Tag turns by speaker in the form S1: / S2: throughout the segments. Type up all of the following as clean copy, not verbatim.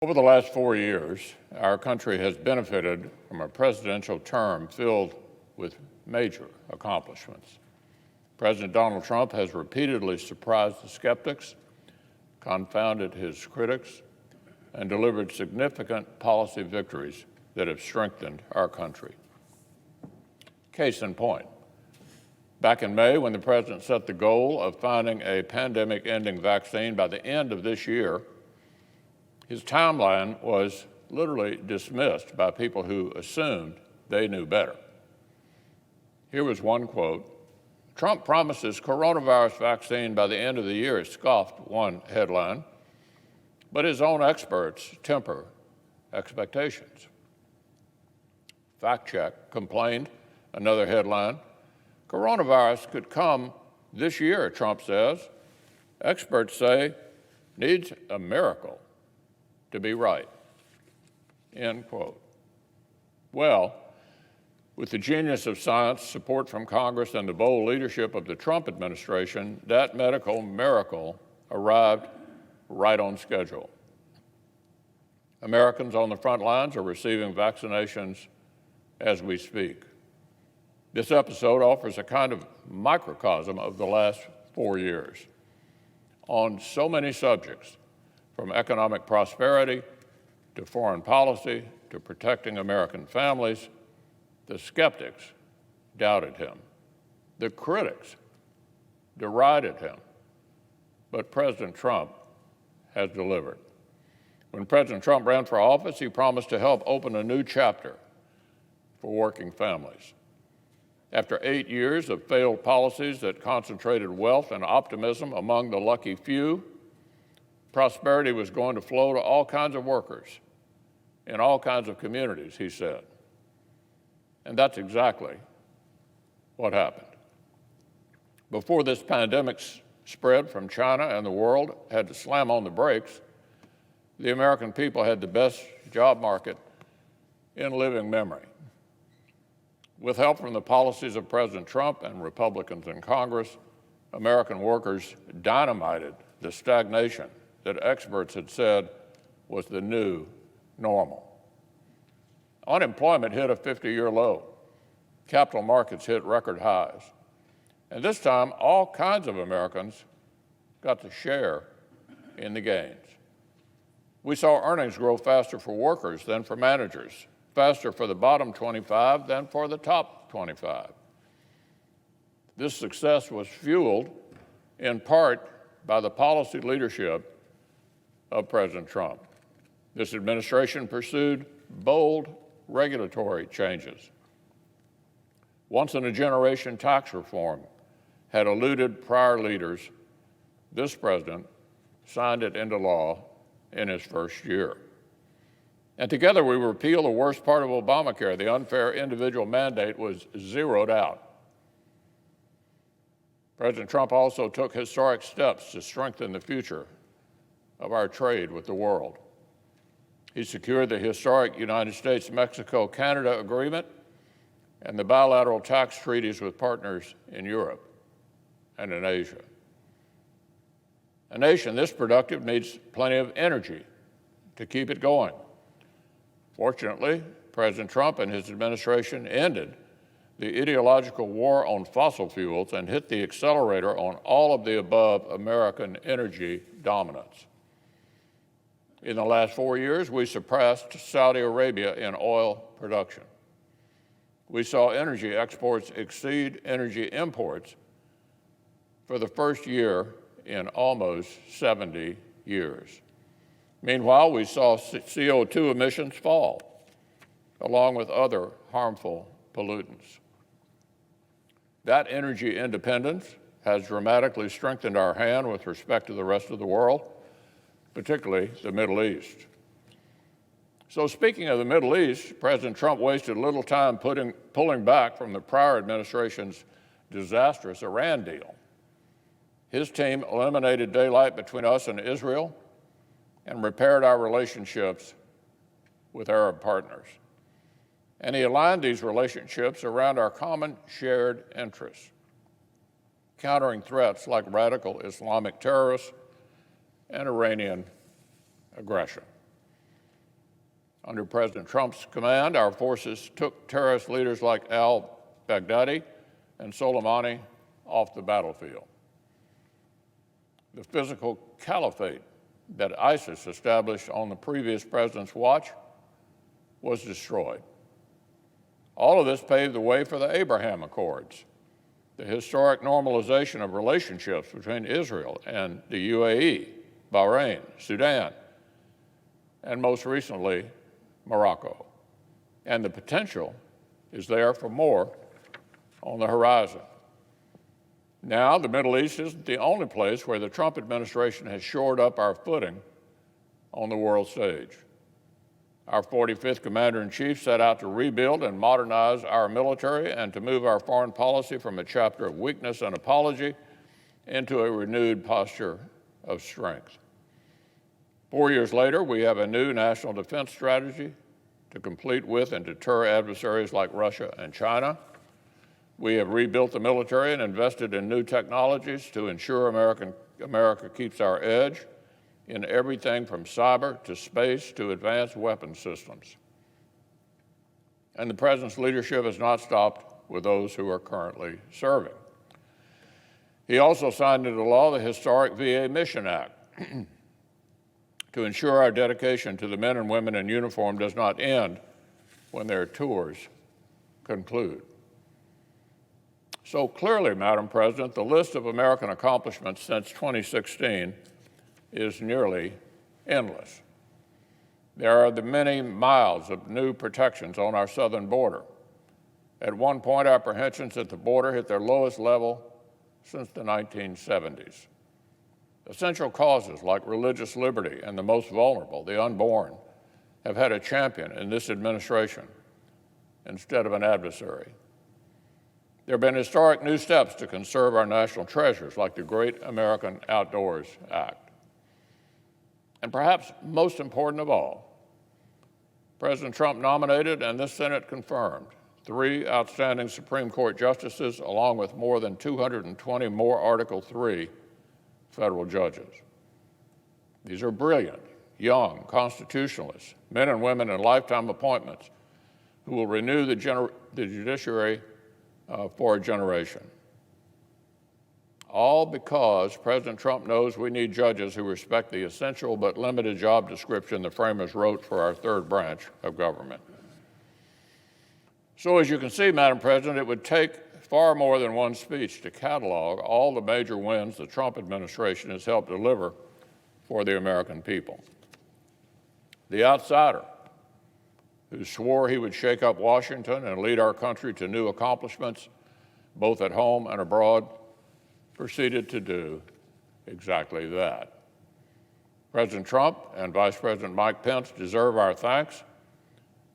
S1: Over the last 4 years, our country has benefited from a presidential term filled with major accomplishments. President Donald Trump has repeatedly surprised the skeptics, confounded his critics, and delivered significant policy victories that have strengthened our country. Case in point, back in May, when the president set the goal of finding a pandemic-ending vaccine by the end of this year, his timeline was literally dismissed by people who assumed they knew better. Here was one quote: "Trump promises coronavirus vaccine by the end of the year," scoffed one headline, but his own experts temper expectations. Fact check complained, another headline: "Coronavirus could come this year," Trump says. Experts say needs a miracle to be right, end quote. Well, with the genius of science, support from Congress, and the bold leadership of the Trump administration, that medical miracle arrived right on schedule. Americans on the front lines are receiving vaccinations as we speak. This episode offers a kind of microcosm of the last 4 years. On so many subjects, from economic prosperity to foreign policy to protecting American families, the skeptics doubted him. The critics derided him. But President Trump has delivered. When President Trump ran for office, he promised to help open a new chapter for working families. After 8 years of failed policies that concentrated wealth and optimism among the lucky few, prosperity was going to flow to all kinds of workers in all kinds of communities, he said. And that's exactly what happened. Before this pandemic spread from China and the world had to slam on the brakes, the American people had the best job market in living memory. With help from the policies of President Trump and Republicans in Congress, American workers dynamited the stagnation that experts had said was the new normal. Unemployment hit a 50-year low. Capital markets hit record highs. And this time, all kinds of Americans got to share in the gains. We saw earnings grow faster for workers than for managers, faster for the bottom 25 than for the top 25. This success was fueled in part by the policy leadership of President Trump. This administration pursued bold regulatory changes. Once-in-a-generation tax reform had eluded prior leaders. This president signed it into law in his first year. And together we repealed the worst part of Obamacare. The unfair individual mandate was zeroed out. President Trump also took historic steps to strengthen the future of our trade with the world. He secured the historic United States-Mexico-Canada agreement and the bilateral tax treaties with partners in Europe and in Asia. A nation this productive needs plenty of energy to keep it going. Fortunately, President Trump and his administration ended the ideological war on fossil fuels and hit the accelerator on all of the above American energy dominance. In the last 4 years, we surpassed Saudi Arabia in oil production. We saw energy exports exceed energy imports for the first year in almost 70 years. Meanwhile, we saw CO2 emissions fall, along with other harmful pollutants. That energy independence has dramatically strengthened our hand with respect to the rest of the world, particularly the Middle East. So speaking of the Middle East, President Trump wasted little time pulling back from the prior administration's disastrous Iran deal. His team eliminated daylight between us and Israel and repaired our relationships with Arab partners. And he aligned these relationships around our common shared interests, countering threats like radical Islamic terrorists and Iranian aggression. Under President Trump's command, our forces took terrorist leaders like al-Baghdadi and Soleimani off the battlefield. The physical caliphate that ISIS established on the previous president's watch was destroyed. All of this paved the way for the Abraham Accords, the historic normalization of relationships between Israel and the UAE, Bahrain, Sudan, and most recently, Morocco. And the potential is there for more on the horizon. Now, the Middle East isn't the only place where the Trump administration has shored up our footing on the world stage. Our 45th Commander-in-Chief set out to rebuild and modernize our military and to move our foreign policy from a chapter of weakness and apology into a renewed posture of strength. 4 years later, we have a new national defense strategy to compete with and deter adversaries like Russia and China. We have rebuilt the military and invested in new technologies to ensure America keeps our edge in everything from cyber to space to advanced weapon systems. And the President's leadership has not stopped with those who are currently serving. He also signed into law the historic VA Mission Act to ensure our dedication to the men and women in uniform does not end when their tours conclude. So clearly, Madam President, the list of American accomplishments since 2016 is nearly endless. There are the many miles of new protections on our southern border. At one point, apprehensions at the border hit their lowest level since the 1970s. Essential causes like religious liberty and the most vulnerable, the unborn, have had a champion in this administration instead of an adversary. There have been historic new steps to conserve our national treasures, like the Great American Outdoors Act. And perhaps most important of all, President Trump nominated and this Senate confirmed 3 outstanding Supreme Court justices, along with more than 220 more Article III federal judges. These are brilliant, young constitutionalists, men and women in lifetime appointments who will renew the judiciary for a generation. All because President Trump knows we need judges who respect the essential but limited job description the framers wrote for our third branch of government. So as you can see, Madam President, it would take far more than one speech to catalog all the major wins the Trump administration has helped deliver for the American people. The outsider who swore he would shake up Washington and lead our country to new accomplishments, both at home and abroad, proceeded to do exactly that. President Trump and Vice President Mike Pence deserve our thanks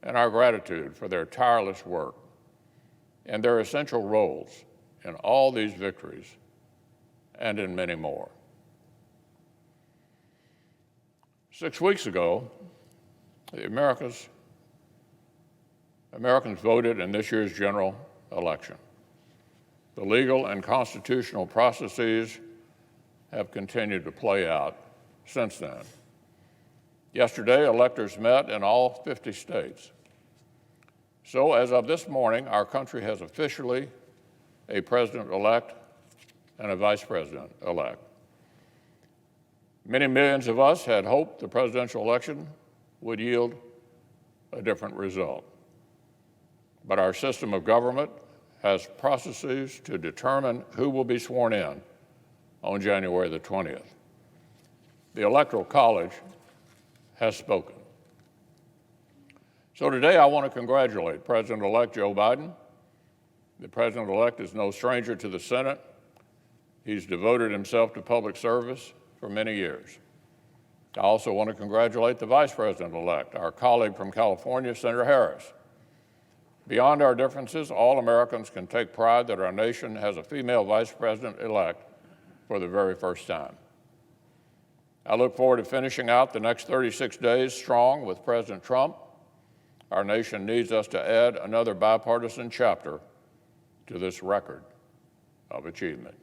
S1: and our gratitude for their tireless work and their essential roles in all these victories and in many more. 6 weeks ago, Americans voted in this year's general election. The legal and constitutional processes have continued to play out since then. Yesterday, electors met in all 50 states. So as of this morning, our country has officially a president-elect and a vice president-elect. Many millions of us had hoped the presidential election would yield a different result. But our system of government has processes to determine who will be sworn in on January the 20th. The Electoral College has spoken. So today I want to congratulate President-elect Joe Biden. The President-elect is no stranger to the Senate. He's devoted himself to public service for many years. I also want to congratulate the Vice President-elect, our colleague from California, Senator Harris. Beyond our differences, all Americans can take pride that our nation has a female Vice President-elect for the very first time. I look forward to finishing out the next 36 days strong with President Trump. Our nation needs us to add another bipartisan chapter to this record of achievement.